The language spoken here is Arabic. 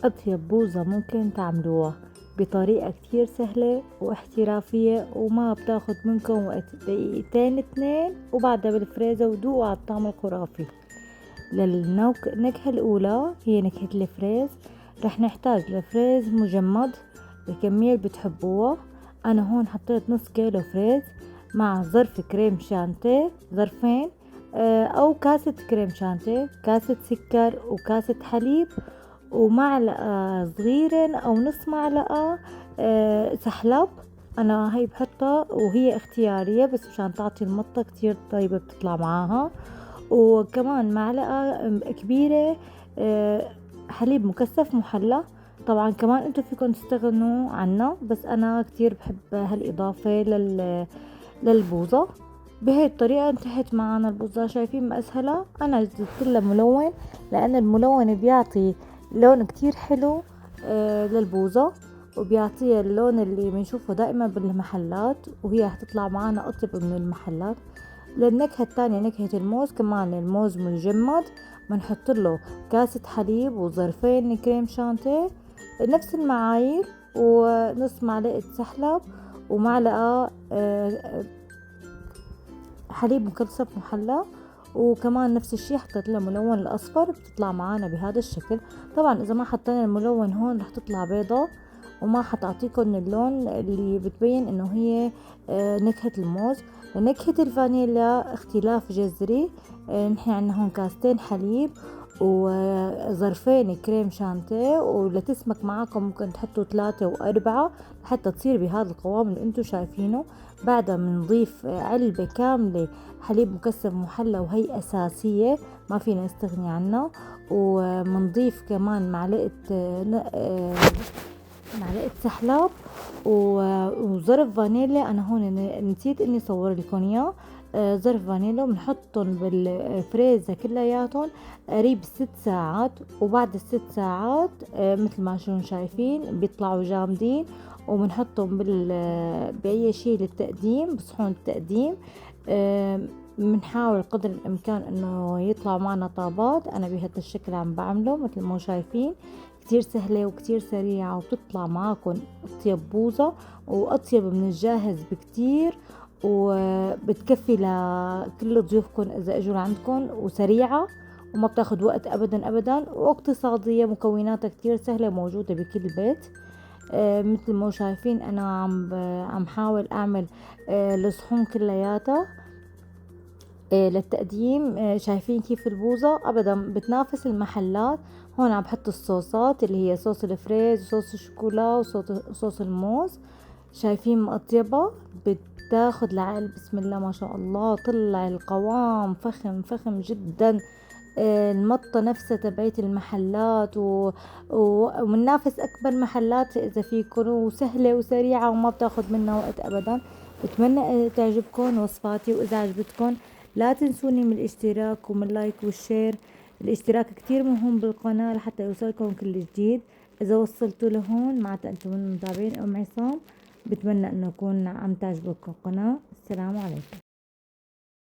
أطيب بوظة ممكن تعملوها بطريقة كتير سهلة واحترافية وما بتاخد منكم وقت، دقيقتين 2 وبعدها بالفريزر ودوقوا على الطعم الخرافي. للنكهة الأولى هي نكهة الفريز، رح نحتاج لفريز مجمد الكمية اللي بتحبوها. أنا هون حطيت نص كيلو فريز مع ظرف كريم شانتيه، ظرفين، أو كاسة كريم شانتيه، كاسة سكر وكاسة حليب، ومعلقة صغيرة أو نص معلقة سحلب. أنا هاي بحطها وهي اختيارية بس مشان تعطي المطة كتير طيبة بتطلع معاها. وكمان معلقة كبيرة حليب مكثف محلى. طبعا كمان انتو فيكم تستغنوا عنه بس انا كتير بحب هالاضافة للبوظة. بهي الطريقة انتهت معنا البوظة. شايفين ما اسهلها؟ انا زدت لها ملون لان الملون بيعطي لون كتير حلو للبوظة، وبيعطيها اللون اللي بنشوفه دائما بالمحلات، وهي هتطلع معنا اطيب من المحلات. للنكهة التانية نكهة الموز، كمان الموز مجمد بنحط له كاسة حليب وظرفين كريم شانتيه نفس المعايير، ونص معلقة سحلب، ومعلقة حليب مكثف محلى، وكمان نفس الشي حطيت له ملون الاصفر بتطلع معانا بهذا الشكل. طبعا اذا ما حطينا الملون هون رح تطلع بيضة وما حتعطيكم اللون اللي بتبين انه هي نكهة الموز. نكهة الفانيليا اختلاف جذري. نحن عنا هون كاستين حليب وظرفين كريم شانتيه، ولتسمك معاكم ممكن تحطوا 3 و4 حتى تصير بهذا القوام اللي انتو شايفينه. بعدها بنضيف علبة كاملة حليب مكثف محلى، وهي أساسية ما فينا نستغني عنها. ومنضيف كمان معلقة سحلاب وظرف فانيليا. انا هون نسيت اني صور لكم اياه. ظرف فانيليا بنحطهم بالفريزة كلياتهم قريب 6 ساعات، وبعد ال6 ساعات مثل ما شون شايفين بيطلعوا جامدين. وبنحطهم بأي شيء للتقديم، بصحون التقديم. بنحاول قدر الامكان انه يطلع معنا طابات. انا بهذا الشكل عم بعمله مثل ما شايفين، كتير سهلة وكتير سريعة وبتطلع معاكم اطيب بوظة واطيب من الجاهز بكتير، وبتكفي لكل ضيوفكم اذا اجوا عندكم، وسريعة وما بتاخد وقت ابدا ابدا، واقتصادية مكوناتها كتير سهلة موجودة بكل بيت. مثل ما شايفين انا عم حاول اعمل الصحون كلياتها للتقديم. شايفين كيف البوظة ابدا بتنافس المحلات. هون عم بحط الصوصات اللي هي صوص الفريز وصوص الشوكولا وصوص الموز. شايفين مقطيبة بتاخد العقل، بسم الله ما شاء الله. طلع القوام فخم فخم جدا. المطة نفسها تبعت المحلات ومنافس أكبر محلات إذا فيكن، وسهلة وسريعة وما بتاخد منا وقت أبدا. بتمنى تعجبكم وصفاتي، وإذا عجبتكم لا تنسوني من الاشتراك ومن اللايك والشير. الاشتراك كتير مهم بالقناة لحتى يوصلكم كل جديد. إذا وصلتوا لهون معناتها أنتم من متابعين أم عصام. بتمنى أنه يكون عم تعجبكم القناة. السلام عليكم.